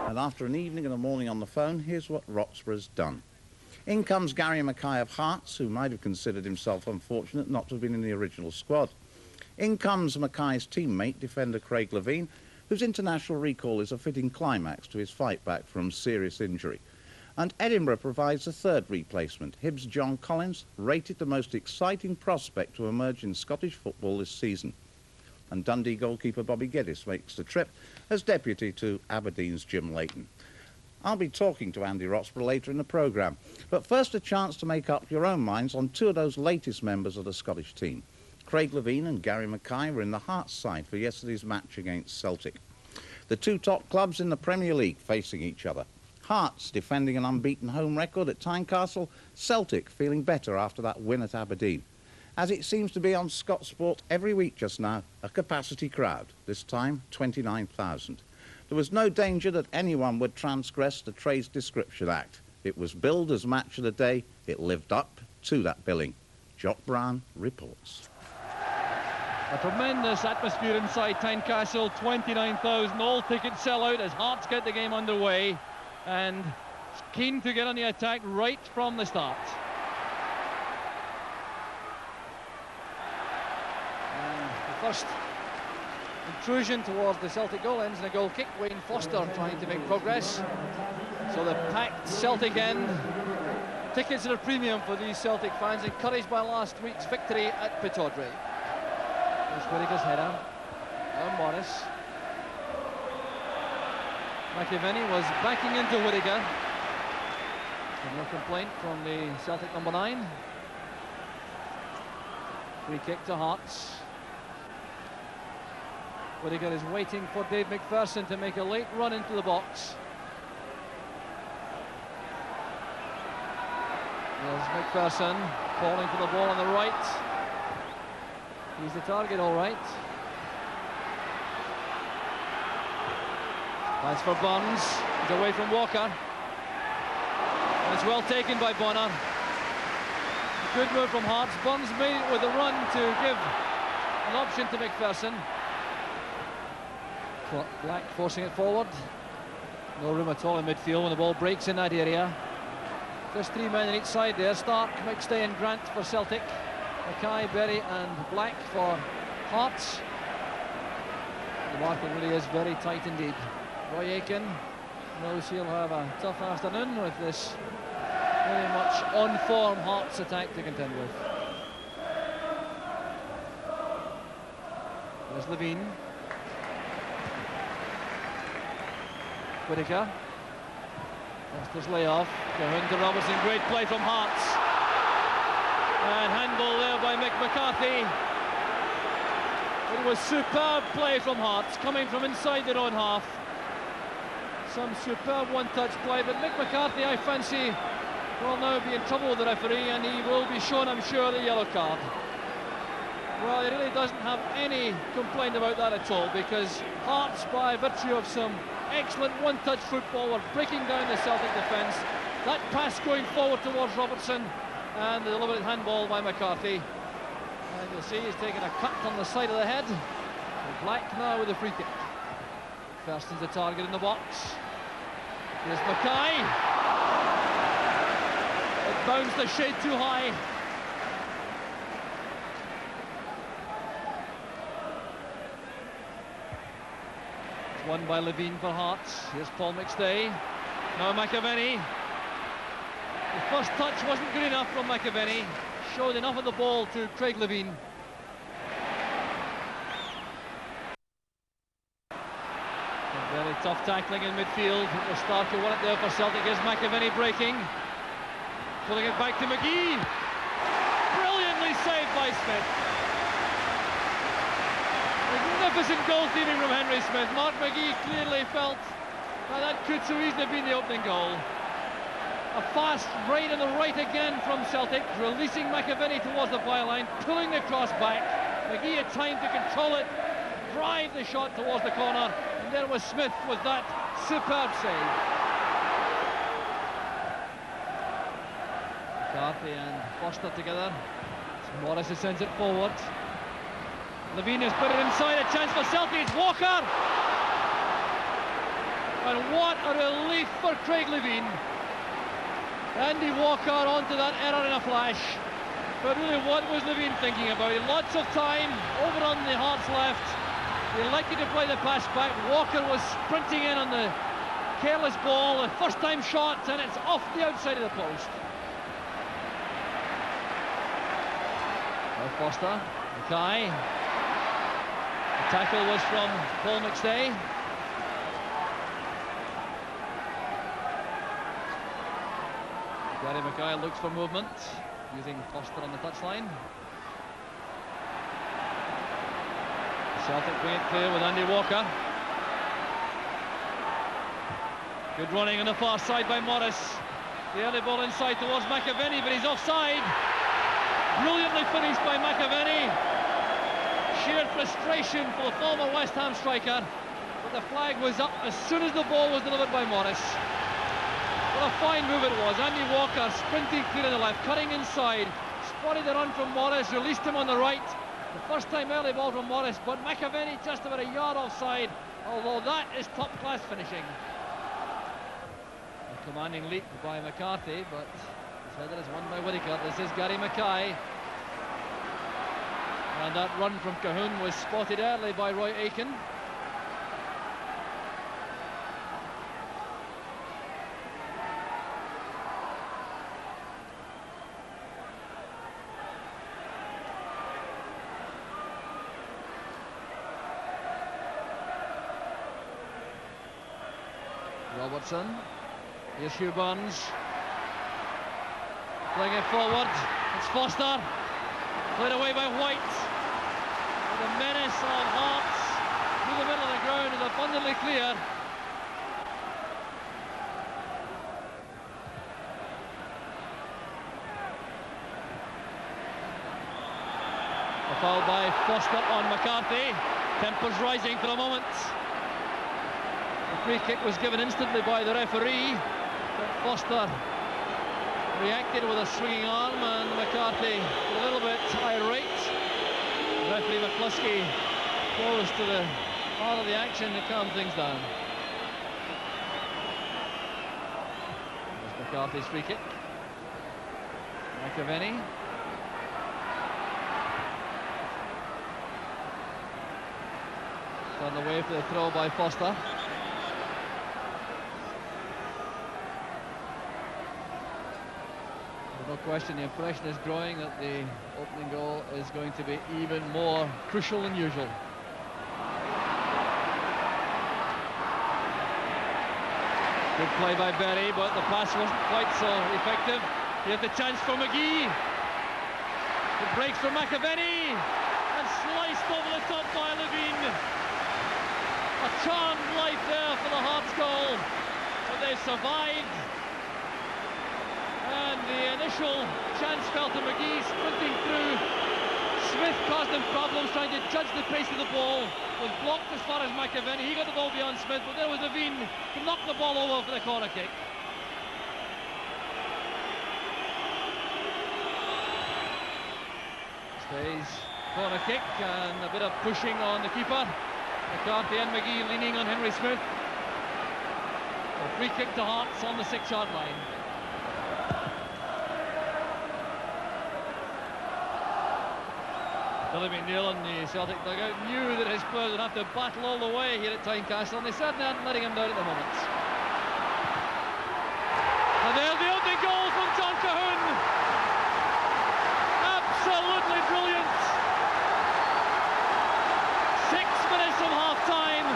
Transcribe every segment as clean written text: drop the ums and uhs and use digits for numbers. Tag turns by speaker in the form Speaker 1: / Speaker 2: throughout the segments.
Speaker 1: And after an evening and a morning on the phone, here's what Roxburgh's done. In comes Gary MacKay of Hearts, who might have considered himself unfortunate not to have been in the original squad. In comes Mackay's teammate, defender Craig Levein, whose international recall is a fitting climax to his fight back from serious injury. And Edinburgh provides a third replacement, Hibs' John Colquhoun, rated the most exciting prospect to emerge in Scottish football this season. And Dundee goalkeeper Bobby Geddes makes the trip as deputy to Aberdeen's Jim Leighton. I'll be talking to Andy Roxburgh later in the programme, but first a chance to make up your own minds on two of those latest members of the Scottish team. Craig Levein and Gary MacKay were in the Hearts side for yesterday's match against Celtic. The two top clubs in the Premier League facing each other. Hearts defending an unbeaten home record at Tynecastle, Celtic feeling better after that win at Aberdeen. As it seems to be on Scott Sport every week just now, a capacity crowd, this time 29,000. There was no danger that anyone would transgress the Trades Description Act. It was billed as match of the day. It lived up to that billing. Jock Brown reports.
Speaker 2: A tremendous atmosphere inside Tynecastle, 29,000, all tickets sell out as Hearts get the game underway, and keen to get on the attack right from the start. And the first intrusion towards the Celtic goal ends in a goal kick. Wayne Foster trying to make progress. So the packed Celtic end. Tickets at a premium for these Celtic fans, encouraged by last week's victory at Pittodrie. There's Whittaker's header. Alan Morris. McAvennie was backing into Whittaker. No complaint from the Celtic number 9. Free kick to Hearts. Whittaker is waiting for Dave McPherson to make a late run into the box. There's McPherson falling for the ball on the right. He's the target, all right. That's for Burns. He's away from Walker. And it's well taken by Bonner. Good move from Hearts. Burns made it with a run to give an option to McPherson. Black forcing it forward. No room at all in midfield when the ball breaks in that area. Just 3 men on each side there. Stark, McStay and Grant for Celtic. Mackay, Berry and Black for Hearts. The marking really is very tight indeed. Roy Aitken knows he'll have a tough afternoon with this very much on-form Hearts attack to contend with. There's Levein. Whittaker. Foster's layoff. Colquhoun to Robertson. Great play from Hearts. And handball there by Mick McCarthy. It was superb play from Hearts, coming from inside their own half. Some superb one-touch play, but Mick McCarthy, I fancy, will now be in trouble with the referee, and he will be shown, I'm sure, the yellow card. Well, he really doesn't have any complaint about that at all, because Hearts, by virtue of some excellent one-touch football, were breaking down the Celtic defence. That pass going forward towards Robertson, and the deliberate handball by McCarthy. And you'll see he's taking a cut on the side of the head. And Black now with a free kick. Thurston's the target in the box. Here's Mackay. It bounced a shade too high. It's won by Levein for Hearts. Here's Paul McStay. Now McAvennie. The first touch wasn't good enough from McAvennie. Showed enough of the ball to Craig Levein. Very tough tackling in midfield. It was Stark who won it there for Celtic. Here's McAvennie breaking. Pulling it back to McGhee. Brilliantly saved by Smith. Magnificent goalkeeping from Henry Smith. Mark McGhee clearly felt that could so easily have been the opening goal. A fast right on the right again from Celtic, releasing McAvennie towards the byline, pulling the cross back. McGhee had time to control it, drive the shot towards the corner, and there was Smith with that superb save. McCarthy and Foster together. Morris sends it forward. Levein has put it inside, a chance for Celtic. It's Walker! And what a relief for Craig Levein. Andy Walker onto that error in a flash. But really, what was Levein thinking about? He had lots of time over on the Hearts left. He elected to play the pass back. Walker was sprinting in on the careless ball, a first time shot, and it's off the outside of the post. Foster, McKay. The tackle was from Paul McStay. Gary MacKay looks for movement, using Foster on the touchline. Celtic bring it clear with Andy Walker. Good running on the far side by Morris. The early ball inside towards McAvennie, but he's offside. Brilliantly finished by McAvennie. Sheer frustration for the former West Ham striker, but the flag was up as soon as the ball was delivered by Morris. What a fine move it was. Andy Walker sprinting clear on the left, cutting inside, spotted the run from Morris, released him on the right. The first time early ball from Morris, but McAvennie just about a yard offside, although that is top-class finishing. A commanding leap by McCarthy, but his header is won by Whittaker. This is Gary MacKay. And that run from Colquhoun was spotted early by Roy Aitken. Robertson, here's Hugh Burns, playing it forward, it's Foster, played away by White, with a menace of Hearts, through the middle of the ground is abundantly clear. A foul by Foster on McCarthy, tempers rising for a moment. The free kick was given instantly by the referee, but Foster reacted with a swinging arm, and McCarthy a little bit irate. Referee McCluskey close to the heart of the action to calm things down. There's McCarthy's free kick. McAvennie. On the way for the throw by Foster. No question, the impression is growing that the opening goal is going to be even more crucial than usual. Good play by Berry, but the pass wasn't quite so effective. Here's the chance for McGhee. It breaks for McAvennie and sliced over the top by Levein. A charmed life there for the Hearts goal, but they've survived. And the initial chance fell to McGhee, sprinting through. Smith caused him problems trying to judge the pace of the ball. Was blocked as far as McAvennie. He got the ball beyond Smith, but there was Levein to knock the ball over for the corner kick. Stays corner kick and a bit of pushing on the keeper. McCarthy and McGhee leaning on Henry Smith. A free kick to Hearts on the 6-yard line. Billy McNeil in the Celtic dugout knew that his players would have to battle all the way here at Tynecastle, and they certainly aren't letting him down at the moment. And there's the opening goal from John Colquhoun. Absolutely brilliant. 6 minutes from half-time.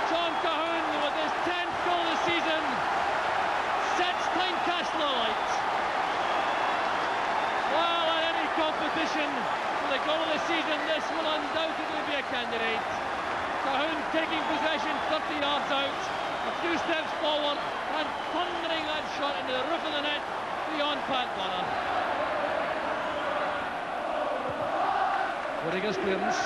Speaker 2: John Colquhoun, with his 10th goal this season, sets Tynecastle alight. Well, at any competition, the goal of the season, this will undoubtedly be a candidate. Colquhoun taking possession 30 yards out, a few steps forward and thundering that shot into the roof of the net beyond Pat Bonner. Whittaker's clearance.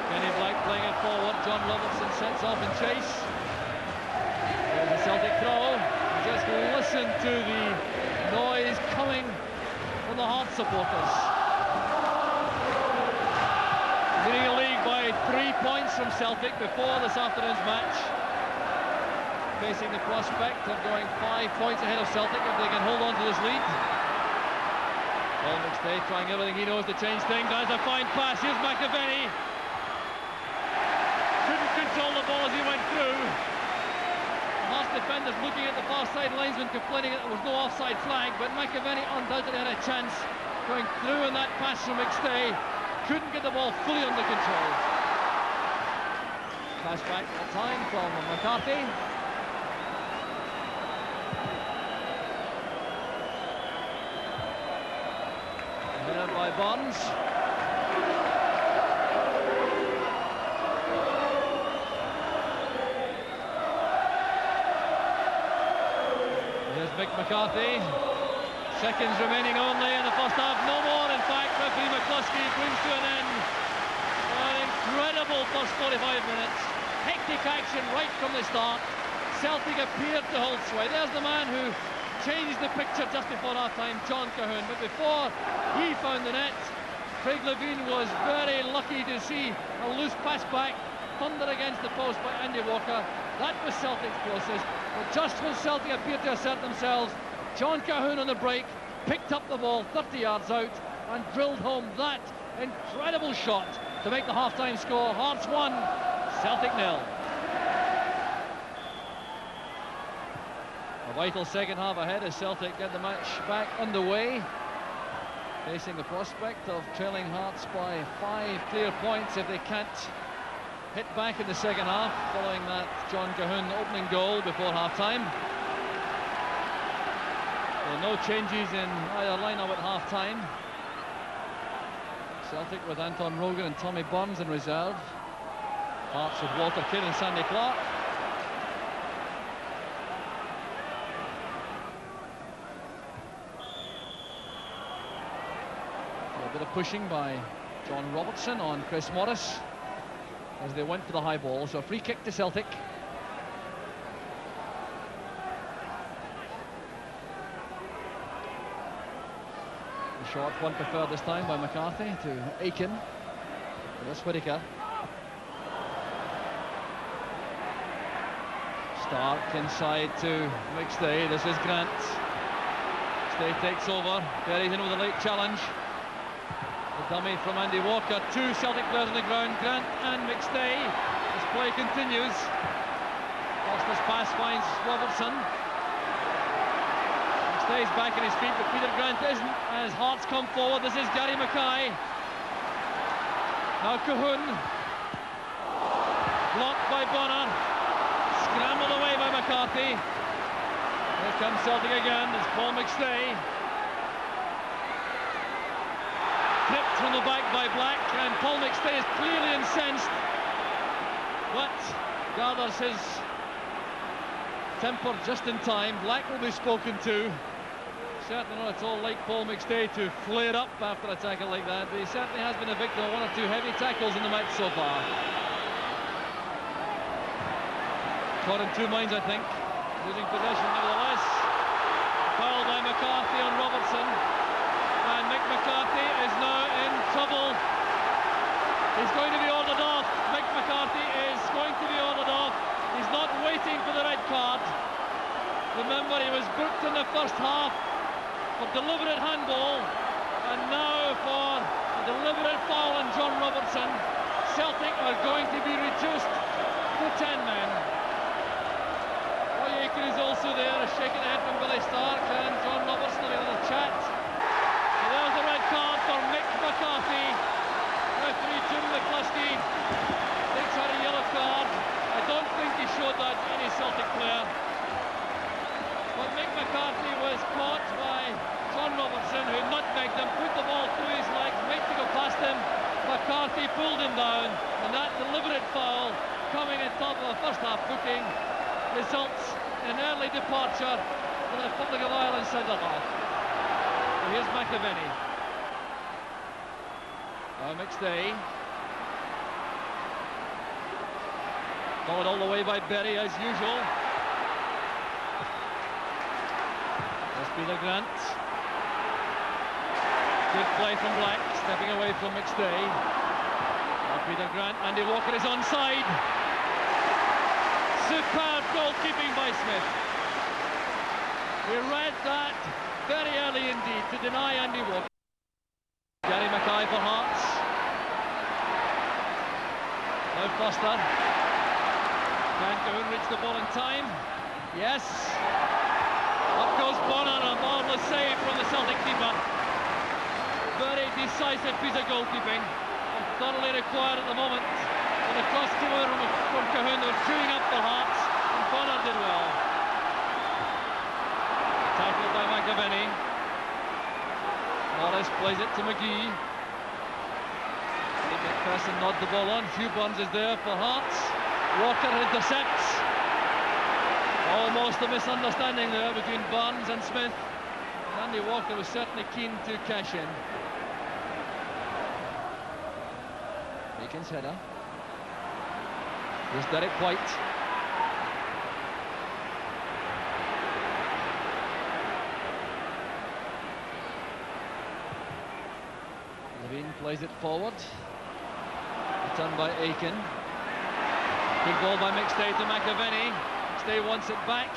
Speaker 2: Kenny Black playing it forward. John Robertson sets off in chase. There's a Celtic throw. Just listen to the noise coming from the Hearts supporters. Leading a league by 3 points from Celtic before this afternoon's match, facing the prospect of going 5 points ahead of Celtic if they can hold on to this lead. Paul McStay trying everything he knows to change things. That's a fine pass. Here's McAvennie. Couldn't control the ball as he went through. Hearts defenders looking at the far side linesman, complaining that there was no offside flag, but McAvennie undoubtedly had a chance going through in that pass from McStay. Couldn't get the ball fully under control. Pass back all time from McCarthy. Headed by Bonds. Here's Mick McCarthy. Seconds remaining only in the first half. No more, in fact. Referee McCluskey brings to an end an incredible first 45 minutes. Hectic action right from the start. Celtic appeared to hold sway. There's the man who changed the picture just before half-time, John Colquhoun. But before he found the net, Craig Levein was very lucky to see a loose pass back, thundered against the post by Andy Walker. That was Celtic's process. But just when Celtic appeared to assert themselves, John Colquhoun on the break picked up the ball 30 yards out and drilled home that incredible shot to make the half-time score. Hearts 1, Celtic 0. A vital second half ahead as Celtic get the match back underway, facing the prospect of trailing Hearts by 5 clear points if they can't hit back in the second half, following that John Colquhoun opening goal before half-time. Well, no changes in either lineup at half-time. Celtic with Anton Rogan and Tommy Burns in reserve. Hearts with Walter Kidd and Sandy Clark. A bit of pushing by John Robertson on Chris Morris as they went for the high ball. So a free kick to Celtic. The short one preferred this time by McCarthy to Aitken. There's Whittaker. Stark inside to McStay. This is Grant. McStay takes over. Berry's in with a late challenge. The dummy from Andy Walker. 2 Celtic players on the ground, Grant and McStay. This play continues. Foster's pass finds Robertson. McStay's back on his feet, but Peter Grant isn't, as Hearts come forward. This is Gary MacKay. Now Colquhoun. Blocked by Bonner. Scrambled away by McCarthy. Here comes Celtic again. It's Paul McStay. Clipped from the back by Black, and Paul McStay is clearly incensed, but gathers his temper just in time. Black will be spoken to. Certainly not at all like Paul McStay to flare up after a tackle like that, but he certainly has been a victim of 1 or 2 heavy tackles in the match so far. Caught in 2 minds, I think. Losing possession nevertheless. Foul by McCarthy on Robertson. And Mick McCarthy is now in trouble. He's going to be ordered off. Mick McCarthy is going to be ordered off. He's not waiting for the red card. Remember, he was booked in the first half for deliberate handball, and now for a deliberate foul on John Robertson. Celtic are going to be reduced to 10 men. Roy Aitken is also there, shaking the head from Billy Stark, and John Robertson having a little chat. So there's the red card for Mick McCarthy. Referee Jim McCluskey takes out a yellow card. I don't think he showed that to any Celtic player. But Mick McCarthy was caught by John Robertson, who nutmegged him, put the ball through his legs, made to go past him. McCarthy pulled him down, and that deliberate foul, coming on top of a first half booking, results in an early departure for the Republic of Ireland centre-half. So here's McAvennie. Now McStay. Followed all the way by Berry as usual. There's Peter Grant. Good play from Black, stepping away from McStay. Now Peter Grant, Andy Walker is onside. Superb goalkeeping by Smith. We read that very early indeed to deny Andy Walker. Gary MacKay for Hearts. Now Foster. Can Colquhoun reach the ball in time? Yes. Up goes Bonner, a marvellous save from the Celtic keeper. Very decisive piece of goalkeeping. And thoroughly required at the moment. And a cross came over from Colquhoun. They were queuing up for Hearts, and Bonner did well. Tackled by McAvennie. Morris plays it to McGhee. McPherson nods the ball on. Hugh Burns is there for Hearts. Walker intercepts. Almost a misunderstanding there between Burns and Smith. Andy Walker was certainly keen to cash in. Aiken's header. Here's Derek White. Levein plays it forward. Returned by Aitken. Good ball by McStay to McAvennie. McStay wants it back.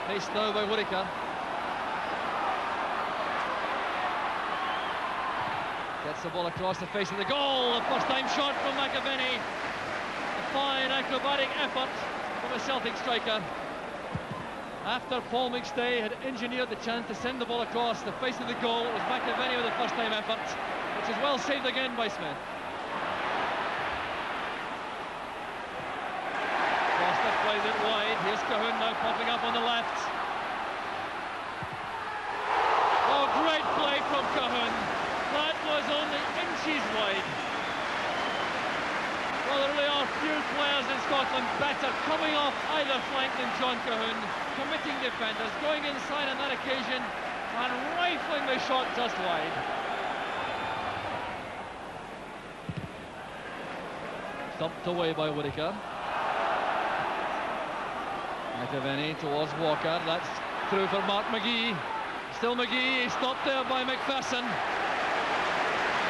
Speaker 2: Faced now by Whittaker. Gets the ball across the face of the goal. The first time shot from McAvennie. A fine acrobatic effort from a Celtic striker. After Paul McStay had engineered the chance to send the ball across the face of the goal, it was McAvennie with the first time effort, which is well saved again by Smith. Foster plays it wide. Here's Colquhoun now popping up on the left. Oh, great play from Colquhoun. That was only inches wide. Well, there really are few players in Scotland better coming off either flank than John Colquhoun, committing defenders, going inside on that occasion and rifling the shot just wide. Stumped away by Whittaker. McAvennie towards Walker. That's through for Mark McGhee. Still McGhee, stopped there by McPherson.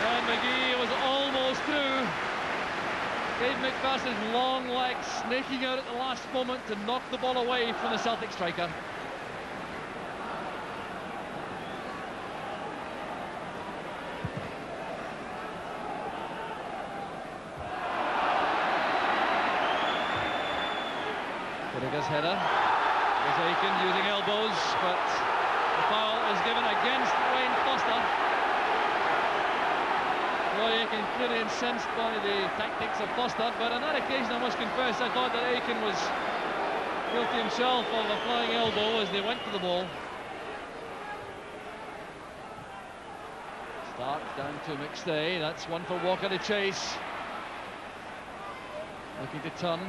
Speaker 2: And McGhee was almost through. Dave McPherson's long legs snaking out at the last moment to knock the ball away from the Celtic striker. Whittaker's header. There's Aitken using elbows, but the foul is given against Wayne Foster. Roy Aitken clearly incensed by the tactics of Foster, but on that occasion I must confess I thought that Aitken was guilty himself of a flying elbow as they went to the ball. Stark down to McStay. That's one for Walker to chase. Looking to turn.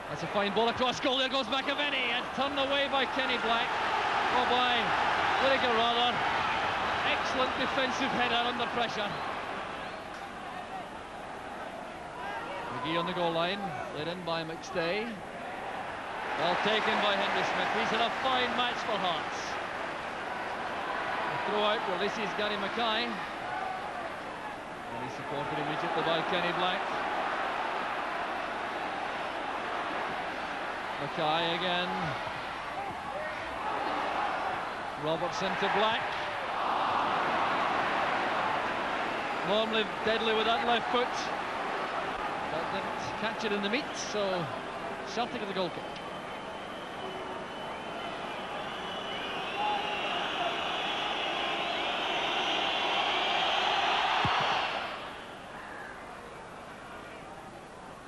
Speaker 2: That's a fine ball across goal. There goes McAvennie, and turned away by Kenny Black. Or by Whittaker rather. Excellent defensive header under pressure. McGhee on the goal line, led in by McStay. Well taken by Henry Smith. He's had a fine match for Hearts. The throw out releases Gary MacKay. And he's supported immediately by Kenny Black. MacKay again. Robertson to Black. Normally deadly with that left foot. But didn't catch it in the meat, so Celtic at the goal kick.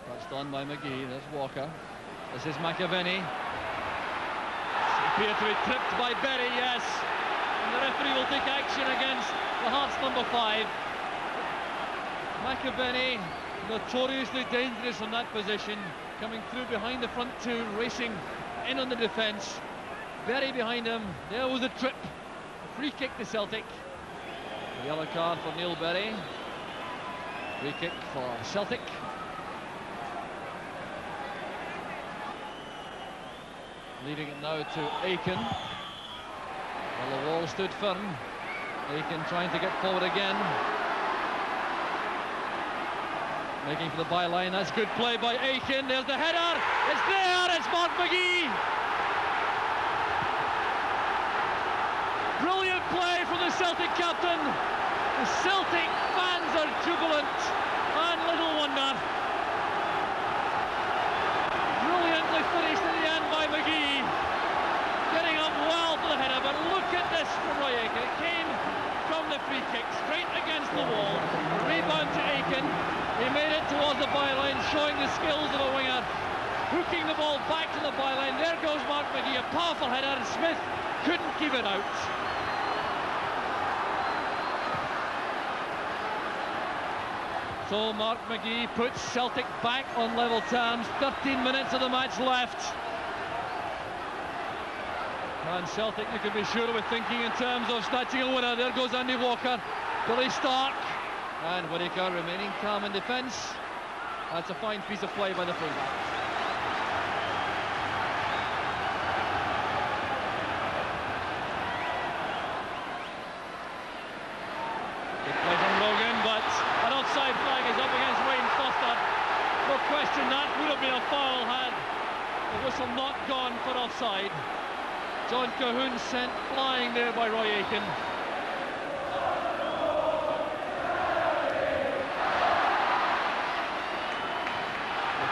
Speaker 2: Touched on by McGhee. There's Walker. This is McAvennie. Appear to be tripped by Berry, yes. And the referee will take action against the Hearts number 5. McAvennie, notoriously dangerous from that position, coming through behind the front two, racing in on the defence. Berry behind him. There was a trip. A free kick to Celtic. A yellow card for Neil Berry. Free kick for Celtic. Leaving it now to Aitken. Well, the wall stood firm. Aitken trying to get forward again. Making for the byline. That's good play by Aitken. There's the header. It's there. It's Mark McGhee. Brilliant play from the Celtic captain. The Celtic fans are jubilant, and little wonder. Brilliantly finished in the end by McGhee. Getting up well for the header, but look at this from Roy Aitken. It came from the free kick, straight against the wall. Rebound to Aitken. He made it towards the byline, showing the skills of a winger. Hooking the ball back to the byline. There goes Mark McGhee, a powerful header, and Smith couldn't keep it out. So Mark McGhee puts Celtic back on level terms. 13 minutes of the match left. And Celtic, you can be sure, were thinking in terms of snatching a winner. There goes Andy Walker, Billy Stark, and Whittaker remaining calm in defence. That's a fine piece of play by the fullback. Good play from Logan, but an offside flag is up against Wayne Foster. No question that would have been a foul had the whistle not gone for offside. John Colquhoun sent flying there by Roy Aitken.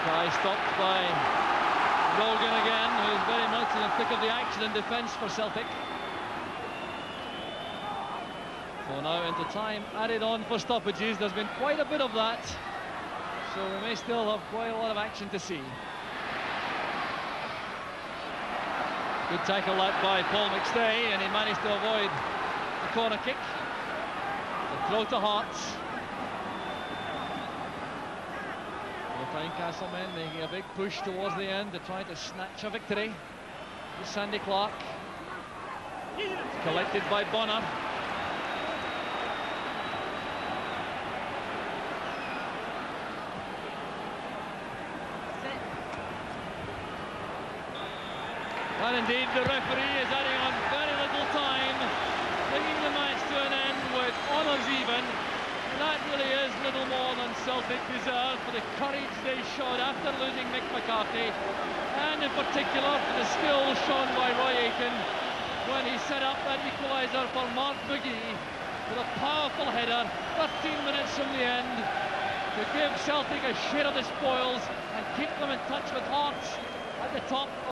Speaker 2: McCarthy stopped by Logan again, who's very much in the thick of the action in defence for Celtic. So now into time added on for stoppages. There's been quite a bit of that, so we may still have quite a lot of action to see. Good tackle that by Paul McStay, and he managed to avoid the corner kick. The throw to Hearts. Tynecastle making a big push towards the end to try to snatch a victory. It's Sandy Clark. Collected by Bonner. And indeed the referee is adding on very little time, bringing the match to an end with honours even. And that really is little more than Celtic deserve for the courage they showed after losing Mick McCarthy, and in particular for the skill shown by Roy Aitken when he set up that equaliser for Mark McGhee with a powerful header 13 minutes from the end to give Celtic a share of the spoils and keep them in touch with Hearts at the top.